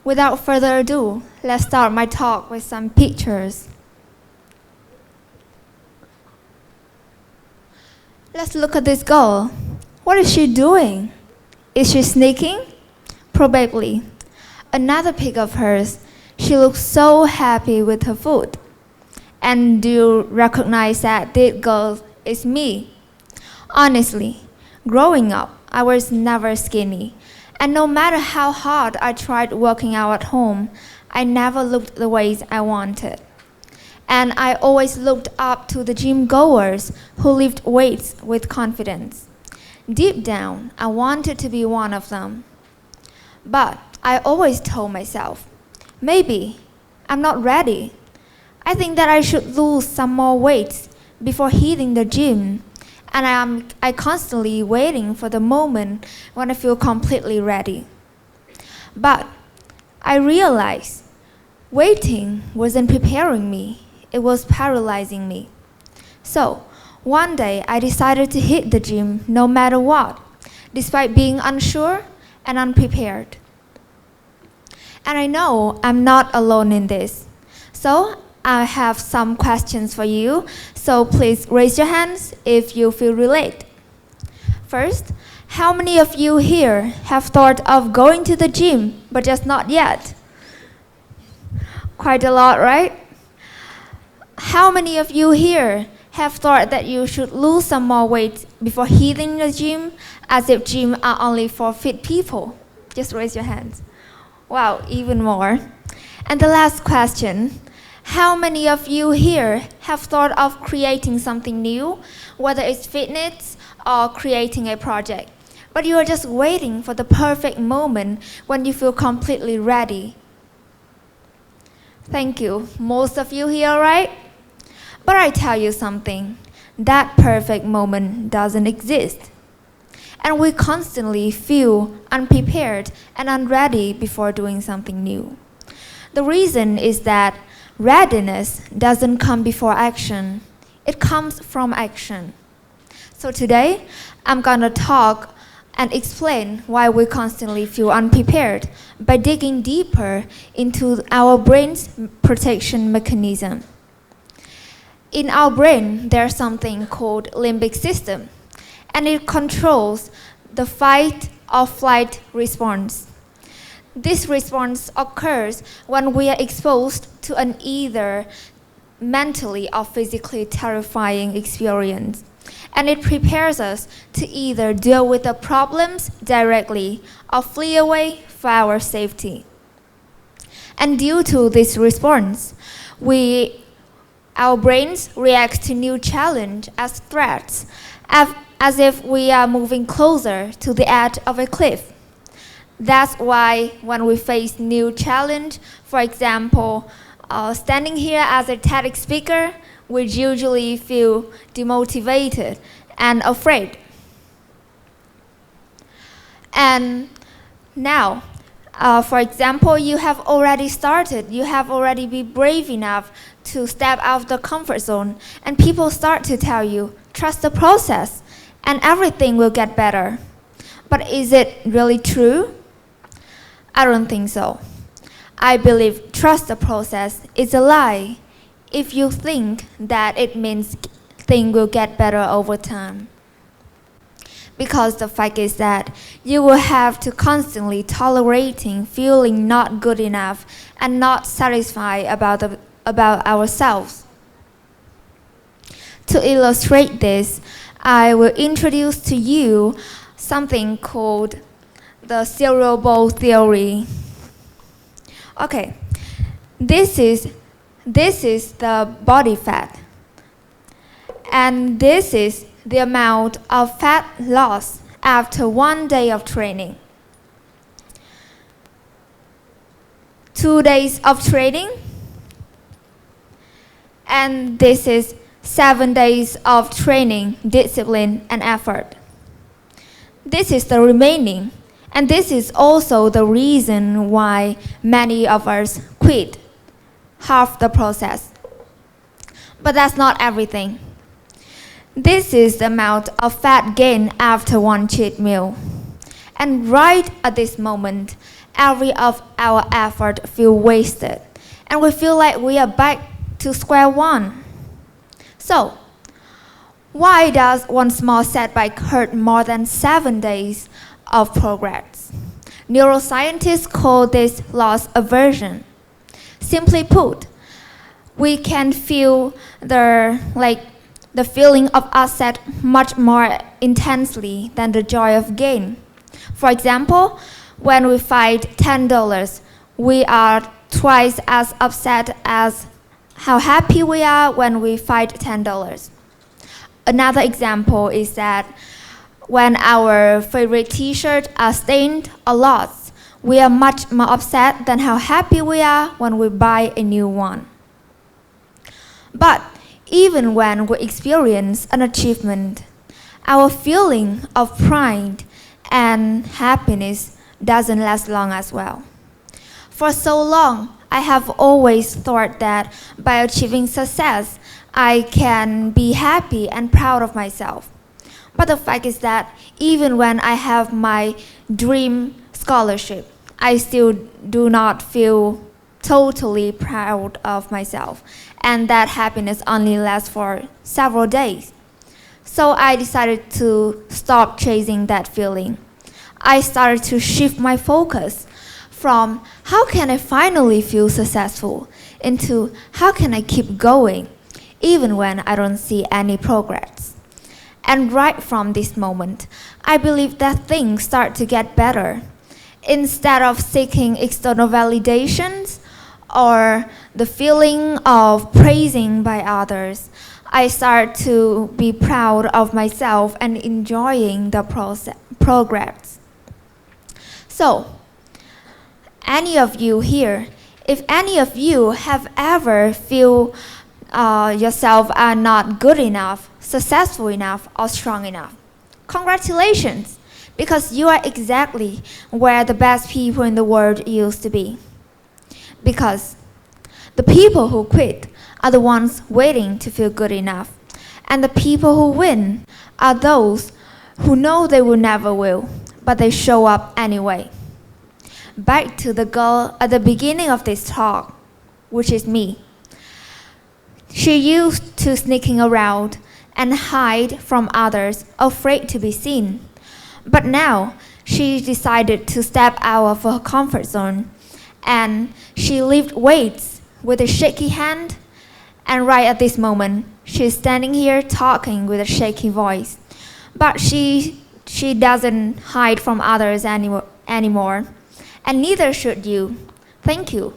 Without further ado, let's start my talk with some pictures. Let's look at this girl. What is she doing? Is she sneaking? Probably. Another pic of hers. She looks so happy with her food. And do you recognize that this girl is me? Honestly, growing up, I was never skinny. And no matter how hard I tried working out at home, I never looked the way I wanted. And I always looked up to the gym goers who lift weights with confidence. Deep down, I wanted to be one of them. But I always told myself, maybe I'm not ready. I think that I should lose some more weight before hitting the gym. And I constantly waiting for the moment when I feel completely ready. But I realized waiting wasn't preparing me. It was paralyzing me. So one day I decided to hit the gym no matter what, despite being unsure and unprepared. And I know I'm not alone in this. So I have some questions for you, so please raise your hands if you feel relate. First, how many of you here have thought of going to the gym, but just not yet? Quite a lot, right? How many of you here have thought that you should lose some more weight before hitting the gym, as if gym are only for fit people? Just raise your hands. Wow, even more. And the last question. How many of you here have thought of creating something new, whether it's fitness or creating a project, but you are just waiting for the perfect moment when you feel completely ready? Thank you. Most of you here, right? But I tell you something, that perfect moment doesn't exist. And we constantly feel unprepared and unready before doing something new. The reason is that readiness doesn't come before action. It comes from action. So today, I'm gonna talk and explain why we constantly feel unprepared by digging deeper into our brain's protection mechanism. In our brain, there's something called limbic system, and it controls the fight or flight response. This response occurs when we are exposed to an either mentally or physically terrifying experience, and it prepares us to either deal with the problems directly or flee away for our safety. And due to this response, our brains react to new challenge as threats, as if we are moving closer to the edge of a cliff. That's why when we face new challenge, for example, standing here as a TEDx speaker, we usually feel demotivated and afraid. And now, for example, you have already been brave enough to step out of the comfort zone, and people start to tell you, trust the process, and everything will get better. But is it really true? I don't think so. I believe trust the process is a lie if you think that it means things will get better over time. Because the fact is that you will have to constantly tolerating feeling not good enough and not satisfied about ourselves. To illustrate this, I will introduce to you something called the cereal bowl theory. Okay, this is the body fat, and this is the amount of fat loss after 1 day of training. 2 days of training, and this is 7 days of training, discipline, and effort. This is the remaining. And this is also the reason why many of us quit half the process. But that's not everything. This is the amount of fat gain after one cheat meal. And right at this moment, every of our effort feels wasted, and we feel like we are back to square one. So, why does one small setback hurt more than 7 days of progress? Neuroscientists call this loss aversion. Simply put, we can feel the feeling of upset much more intensely than the joy of gain. For example, when we find $10, we are twice as upset as how happy we are when we find $10. Another example is that when our favorite t-shirts are stained or lost, we are much more upset than how happy we are when we buy a new one. But even when we experience an achievement, our feeling of pride and happiness doesn't last long as well. For so long, I have always thought that by achieving success, I can be happy and proud of myself. But the fact is that even when I have my dream scholarship, I still do not feel totally proud of myself, and that happiness only lasts for several days. So I decided to stop chasing that feeling. I started to shift my focus from how can I finally feel successful into how can I keep going even when I don't see any progress. And right from this moment, I believe that things start to get better. Instead of seeking external validations or the feeling of praising by others, I start to be proud of myself and enjoying the progress. So, any of you here, if any of you have ever feel yourself are not good enough, successful enough, or strong enough, congratulations, because you are exactly where the best people in the world used to be. Because the people who quit are the ones waiting to feel good enough, and the people who win are those who know they will never will, but they show up anyway. Back to the girl at the beginning of this talk, which is me. She used to sneaking around and hide from others, afraid to be seen. But now, she decided to step out of her comfort zone, and she lifted weights with a shaky hand, and right at this moment, she's standing here talking with a shaky voice. But she doesn't hide from others anymore, and neither should you. Thank you.